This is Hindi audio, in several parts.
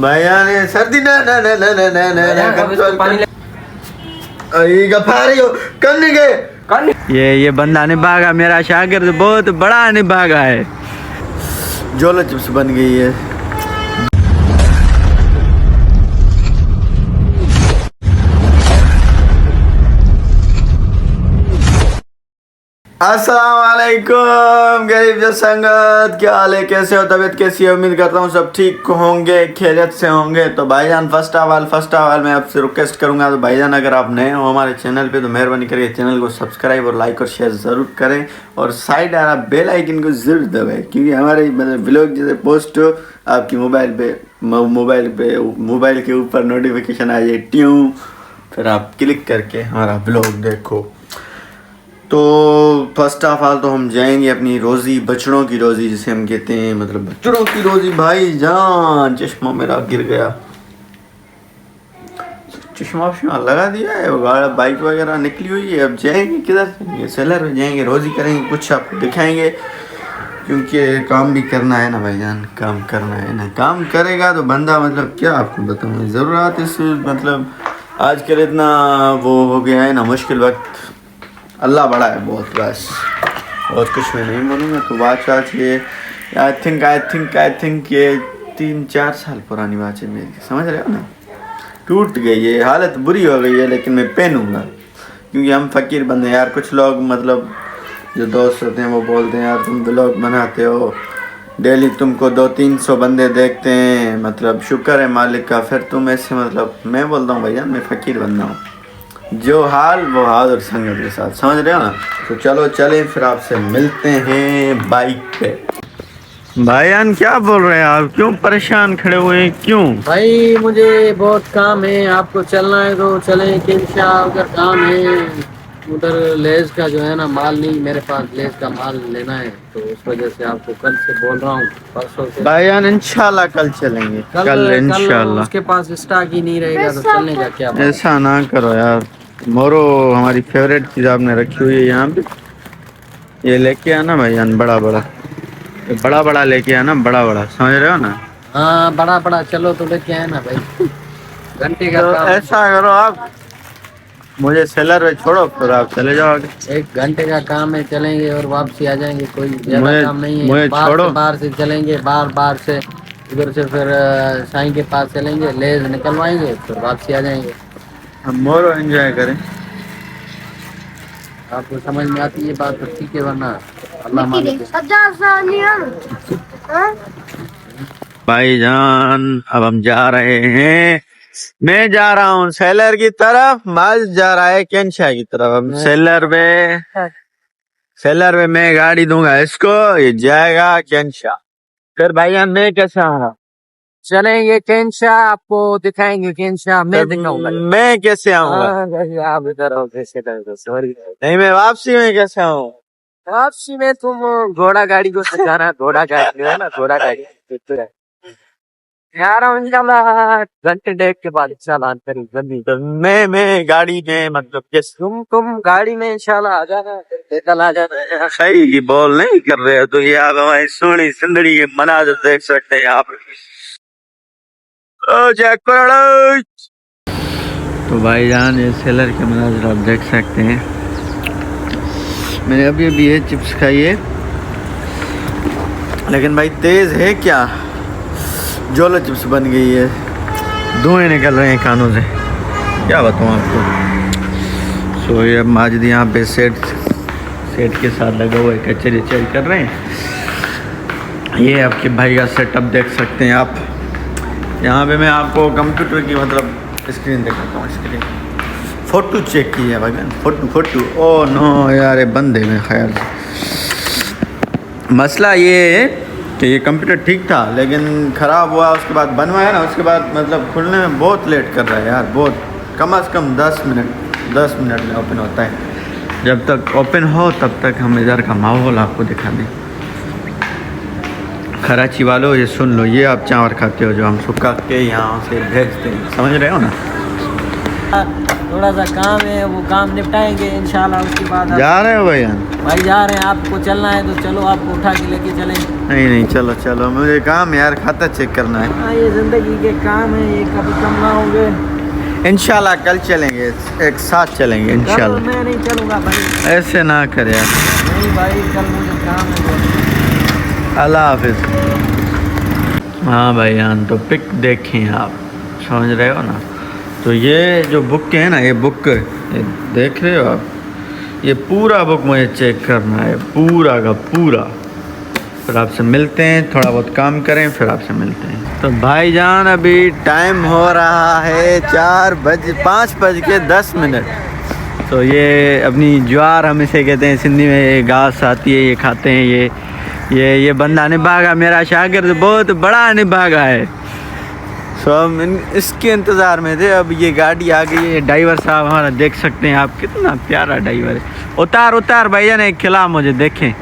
भैया ने सर्दी ना ना ना ना ना ना ना ना गफारी हो करने के ये बंदा निभागा, मेरा शागिर्द बहुत बड़ा निभागा है। जोलो चिप्स बन गई है। अस्सलाम वालेकुम गरीब जो संगत, क्या हाल है, कैसे हो, तबीयत कैसी है? उम्मीद करता हूँ सब ठीक होंगे, खैरियत से होंगे। तो भाईजान फर्स्ट ऑफ ऑल मैं आपसे रिक्वेस्ट करूँगा, तो भाईजान अगर आप नए हो हमारे चैनल पे तो मेहरबानी करके चैनल को सब्सक्राइब और लाइक और शेयर ज़रूर करें, और साइड आ रहा बेल आइकन को ज़रूर दबाएं, क्योंकि हमारे मतलब व्लॉग जैसे पोस्ट हो आपकी मोबाइल के ऊपर नोटिफिकेशन आ जाए ट्यूं, फिर आप क्लिक करके हमारा व्लॉग देखो। तो फर्स्ट ऑफ ऑल तो हम जाएंगे अपनी रोज़ी, बछड़ों की रोज़ी जिसे हम कहते हैं, मतलब बछड़ों की रोज़ी। भाई जान चश्मा मेरा गिर गया, चश्मा लगा दिया है, गाड़ी बाइक वगैरह निकली हुई है। अब जाएंगे किधर? सेलर में जाएंगे, रोज़ी करेंगे, कुछ आपको दिखाएंगे, क्योंकि काम भी करना है ना भाईजान, काम करना है ना। काम करेगा तो बंदा मतलब क्या आपको बताऊँ, ज़रूरत इस मतलब आजकल इतना वो हो गया है ना, मुश्किल वक्त। अल्लाह बड़ा है बहुत, बस और कुछ मैं नहीं बोलूँगा। तो बात ये आई थिंक ये 3-4 साल पुरानी बात है मेरी, समझ रहे हो ना। टूट गई है, हालत बुरी हो गई है, लेकिन मैं पहनूँगा, क्योंकि हम फ़कीर बंदे यार। कुछ लोग मतलब जो दोस्त होते हैं वो बोलते हैं यार तुम व्लॉग बनाते हो डेली, तुमको 200-300 बंदे देखते हैं, मतलब शुक्र है मालिक का। फिर तुम ऐसे मतलब, मैं बोलता हूँ भैया मैं फ़कीर बंदा हूँ, जो हाल वो हाल और संगत के साथ, समझ रहे हो ना। तो चलो चलें, फिर आपसे मिलते हैं बाइक पे। भाईजान क्या बोल रहे हैं आप, क्यों परेशान खड़े हुए हैं, क्यों? भाई मुझे बहुत काम है, आपको चलना है तो चलें, किंशा अगर काम है। उधर लेज का जो है ना माल नहीं, मेरे पास लेज का माल लेना है, तो उस वजह से आपको कल से बोल रहा हूँ, परसों से। भाईजान इंशाल्लाह कल चलेंगे, कल इंशाल्लाह। उसके पास स्टॉक ही नहीं रहेगा तो चलने का क्या बात? ऐसा ना करो यार, मोरो हमारी फेवरेट चीज़ आपने रखी हुई है यहाँ पे, ये लेके आना भाईजान, बड़ा बड़ा लेके आना, बड़ा समझ रहे हो ना। हाँ बड़ा चलो तो लेके आए ना भाई, घंटे का तो काम। ऐसा करो आप मुझे सेलर में छोड़ो, फिर आप चले जाओगे। 1 घंटे का काम है, चलेंगे और वापसी आ जाएंगे, कोई ज्यादा काम नहीं है। मुझे छोड़ो, बाहर से चलेंगे, बाहर से उधर से फिर साईं के पास चलेंगे, लेज निकलवाएंगे, फिर वापसी आ जाएंगे। हम मोरो एंजॉय करें। आपको समझ में आती है बात तो ठीक है, वरना अल्लाह मालिक। भाईजान अब हम जा रहे हैं, मैं जा रहा हूँ सेलर की तरफ, माज जा रहा है केंशा की तरफ। हम सेलर में मैं गाड़ी दूंगा इसको, ये जाएगा केंशा। फिर भाईजान मैं कैसे आ रहा, चलेंगे केंशा, आपको दिखाएंगे केंशा, मैं दिखाऊंगा। मैं कैसे आऊंगा? आप इधर हो, कैसे सॉरी। नहीं मैं वापसी में कैसे आऊँ? वापसी में तुम घोड़ा गाड़ी को सजाना, घोड़ा गाड़ी है ना, घोड़ा गाड़ी यार, घंटे डेढ़ के बाद इंशाल्लाह जल्दी। तो मैं गाड़ी में मतलब कैसे? तुम गाड़ी में इंशाल्लाह आ जाना, कल आ जाना। सही की बॉल नहीं कर रहे हो तो ये आप हमारी सोनी सिंदड़ी के मनाजर देख सकते हैं यहाँ पे। तो भाईजान ये सेलर के मनाजर आप देख सकते हैं। मैंने अभी ये चिप्स खाई है, लेकिन भाई तेज है क्या, जोलो चिप्स बन गई है, धुएं निकल रहे हैं कानों से, क्या बताऊँ आपको। सो ये माजिद यहाँ पे सेट के साथ लगा हुआ है, कचरे कर रहे हैं। ये आपके भाई का सेटअप देख सकते हैं आप। यहाँ पे मैं आपको कंप्यूटर की मतलब स्क्रीन दिखाता हूँ, स्क्रीन फ़ोटो चेक की है भाई, फ़ोटो। ओ नो यार, ये बंद है मेरे ख्याल से। मसला ये है कि ये कंप्यूटर ठीक था, लेकिन ख़राब हुआ, उसके बाद बनवाया ना, उसके बाद मतलब खुलने में बहुत लेट कर रहा है यार, बहुत कम से कम 10 मिनट में ओपन होता है। जब तक ओपन हो तब तक हम इधर का माहौल आपको दिखा दें। कराची वालों ये सुन लो, ये आप चावल खाते हो जो हम सुखा के यहाँ से भेजते हैं, समझ रहे हो ना। थोड़ा सा काम है, वो काम निपटाएंगे इंशाल्लाह। उसके बाद जा रहे हो भैया? भाई जा रहे हैं। आपको चलना है तो चलो, आपको उठा के लेके चलें। नहीं चलो चलो, मुझे काम यार, खाता चेक करना है। हाँ, ये ज़िंदगी के काम है, ये कभी कम ना होंगे। इंशाल्लाह कल चलेंगे, एक साथ चलेंगे इंशाल्लाह। मैं नहीं चलूँगा भाई, ऐसे ना कर यार। नहीं भाई, कल मुझे काम है। अल्लाह हाफिज़। हाँ भाई यार, तो पिक देखें आप, समझ रहे हो ना। तो ये जो बुक है ना, ये बुक ये देख रहे हो आप, ये पूरा बुक मुझे चेक करना है, पूरा का पूरा। फिर आपसे मिलते हैं, थोड़ा बहुत काम करें, फिर आपसे मिलते हैं। तो भाईजान अभी टाइम हो रहा है 5:10। तो ये अपनी ज्वार हम इसे कहते हैं सिंधी में, ये घास आती है, ये खाते हैं। ये बंदा निभागा, मेरा शागिर्द बहुत बड़ा निभागा है। सो हम इसके इंतज़ार में थे। अब ये गाड़ी आ गई है, ड्राइवर साहब हमारा देख सकते हैं आप, कितना प्यारा ड्राइवर है। उतार भाईजान, एक खिला मुझे, देखें।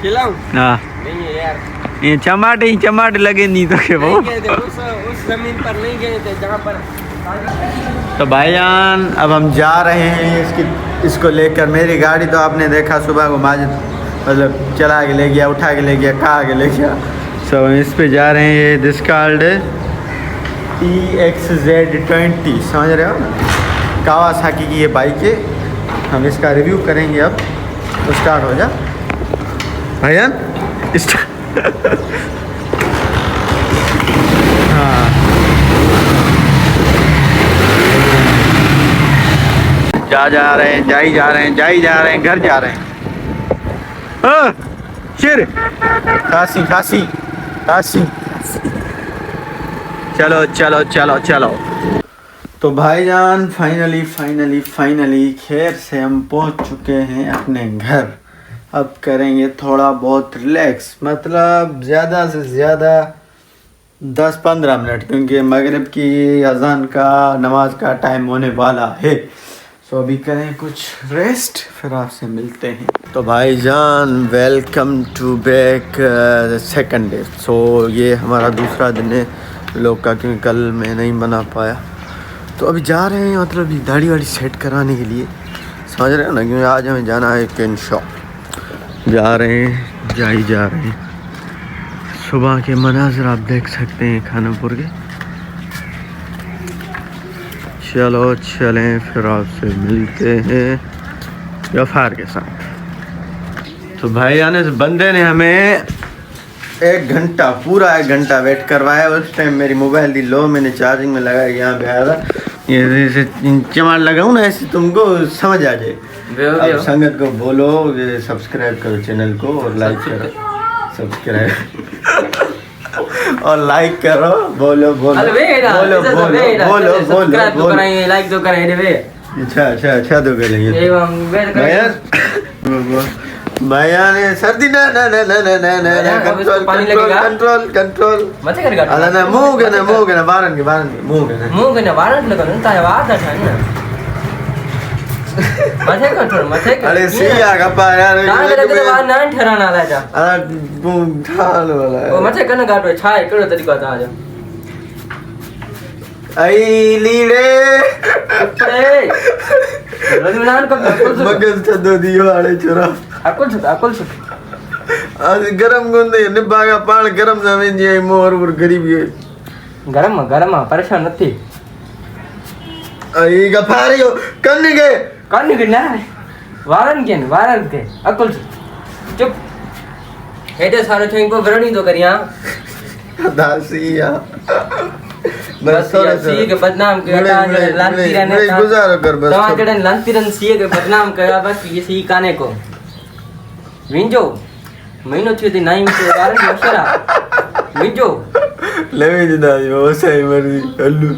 खिलाऊं? हाँ नहीं है यार, ये चमाटे लगे नहीं तो के वो। उस जमीन पर नहीं गए थे जहाँ पर। तो भाईजान अब हम जा रहे हैं इसको लेकर। मेरी गाड़ी तो आपने देखा सुबह को माजिद मतलब चला के ले गया, उठा के ले गया, कहा के ले गया। सो हम इस पे जा रहे हैं। ये दिस कार्ड EXZ20, समझ रहे हो ना, कावासाकी की ये बाइक है। हम इसका रिव्यू करेंगे अब। तो स्टार्ट हो जा भाईजान, हाँ जा रहे हैं, जा ही जा रहे हैं, घर जा रहे हैं। शिर खासी चलो। तो भाईजान फाइनली खैर से हम पहुंच चुके हैं अपने घर। अब करेंगे थोड़ा बहुत रिलैक्स, मतलब ज़्यादा से ज़्यादा 10-15 मिनट, क्योंकि मगरिब की अज़ान का नमाज का टाइम होने वाला है। सो अभी करें कुछ रेस्ट, फिर आपसे मिलते हैं। तो भाईजान welcome to back second day. So ये हमारा दूसरा दिन है लोग का, क्योंकि कल मैं नहीं बना पाया। तो अभी जा रहे हैं, मतलब दाढ़ी वाड़ी सेट कराने के लिए, समझ रहे हो ना, क्योंकि आज हमें जाना है केन शॉप। जा रहे हैं। सुबह के मनाज़र आप देख सकते हैं खानापुर के। चलो चलें, फिर आपसे मिलते हैं गफ़ार के साथ। तो भाई आने से बंदे ने हमें पूरा एक घंटा वेट करवाया। उस टाइम मेरी मोबाइल थी लो, मैंने चार्जिंग में लगाया, यहाँ पे आया था। ये जैसे चमाट लगाऊँ ना, ऐसे तुमको समझ आ जाए। अब संगत को बोलो कि सब्सक्राइब करो चैनल को, और लाइक करो, सब्सक्राइब और लाइक करो। बोलो लाइक तो करें रे। अच्छा तो करेंगे भैया ने सर्दी ना कंट्रोल मत कर गाड़ी अला ना मुंह के ना बारन के वारंट लगा ना ताया वाद था ना मत कर अरे सिया गप्पा यार ना वार ना ठहराना ला जा अला ठाल वाला ओ मत कर ना गाटो छाए करो तरीका था आ जा आई लीड़े अरे रजमनान को मगज छदो दियो आड़े चोरा अकुल सुख आज गरम गुंदे निभागा पाण गरम जमीन जे मोर और गरीब है गरम परेशान नथी आई गफारियो कन्ने के ना वारन के अकुल चुप एटे सारो छई को वरणी तो करिया दासिया बस सी के बदनाम के लांतीरन ने गुजारो कर बस तवा जड़न लांतीरन सी के बदनाम कया बस ये सी काने को विंजो महीनो थियो ती नाइम के वारन अक्षरा विंजो लेवे जदा वो सही मर्जी हल्लू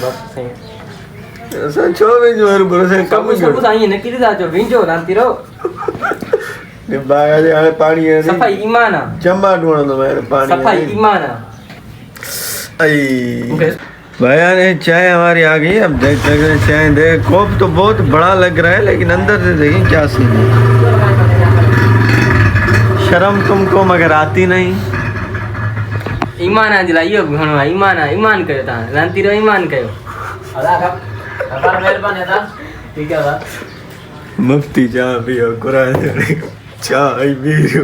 बस सही सन छोवे जो हर भरोसे कम सब आई ने किरी जाजो विंजो लांतीरो ने बागा जे आले पानी है सफाई ईमाना चंबा ढूंढो तो मेरे पानी सफाई ईमाना आई भैया ने चाय हमारी आ गई। अब देख चाय दे कोप तो बहुत बड़ा लग रहा है, लेकिन अंदर से देखें क्या सीन है। शर्म तुमको मगर आती नहीं। ईमान आ दिलाइयो घणो ईमान कयो ता लांती रो ईमान कयो ठीक है था मुफ्ती चाय पियो कुरान चाय पियो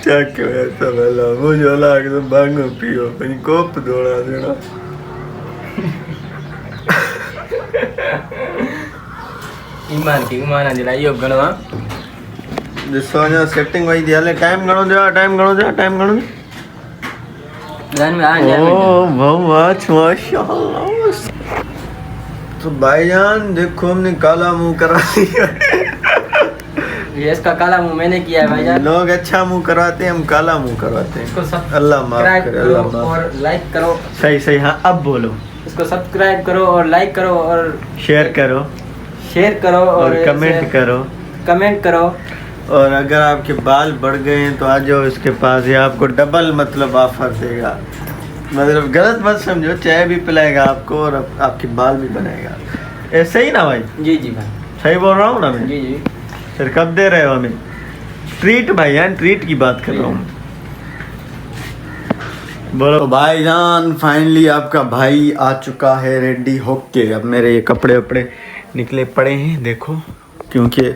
चक ऐसा वाला मुझे लगा तो भांगो पियो अपनी कोप दौड़ा देना ईमान दिलाइयो गणवा सोना सेटिंग वही दिया ले टाइम गणो दे जान में आ जाए ओ बहुत माशाल्लाह तो भाईजान देखो हमने काला मुंह करा दिया ये इसका काला मुंह मैंने किया है भाईजान लोग अच्छा मुंह करवाते हैं हम काला मुंह करवाते हैं इसको अल्लाह माफ करे अल्लाह माफ और लाइक करो सही हाँ अब बोलो इसको सब्सक्राइब करो और लाइक करो और शेयर करो और कमेंट करो और अगर आपके बाल बढ़ गए हैं तो आ जाओ इसके पास ये आपको डबल मतलब ऑफर देगा मतलब गलत मत समझो चाय भी पिलाएगा आपको और आपके बाल भी बनाएगा ऐसे ही ना भाई जी जी भाई सही बोल रहा हूँ ना मैं जी जी फिर कब दे रहे हो हमें ट्रीट भाई यार ट्रीट की बात कर रहा हूँ बोलो भाईजान फाइनली आपका भाई आ चुका है रेडी होके अब मेरे ये कपड़े वपड़े निकले पड़े हैं देखो क्योंकि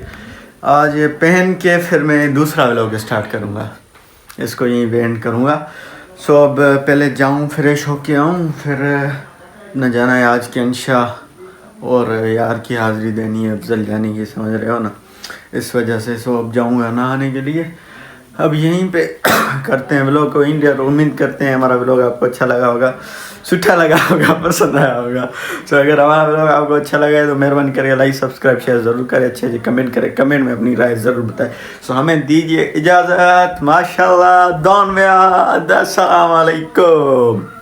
आज ये पहन के फिर मैं दूसरा व्लॉग स्टार्ट करूँगा इसको यहीं वेंड करूँगा सो अब पहले जाऊँ फ्रेश होके आऊँ फिर न जाना है आज के अंशा और यार की हाज़िरी देनी है अफजल जानी की समझ रहे हो ना इस वजह से सो अब जाऊँगा नहाने के लिए अब यहीं पे करते हैं व्लॉग को इंडिया उम्मीद करते हैं हमारा व्लॉग आपको अच्छा लगा होगा सूठा लगा होगा पसंद आया होगा तो अगर हमारा व्लॉग आपको अच्छा लगा है तो मेहरबानी करें लाइक सब्सक्राइब शेयर ज़रूर करें अच्छे कमेंट करें कमेंट में अपनी राय ज़रूर बताएं सो हमें दीजिए इजाज़त माशाल्लाह अस्सलाम वालेकुम।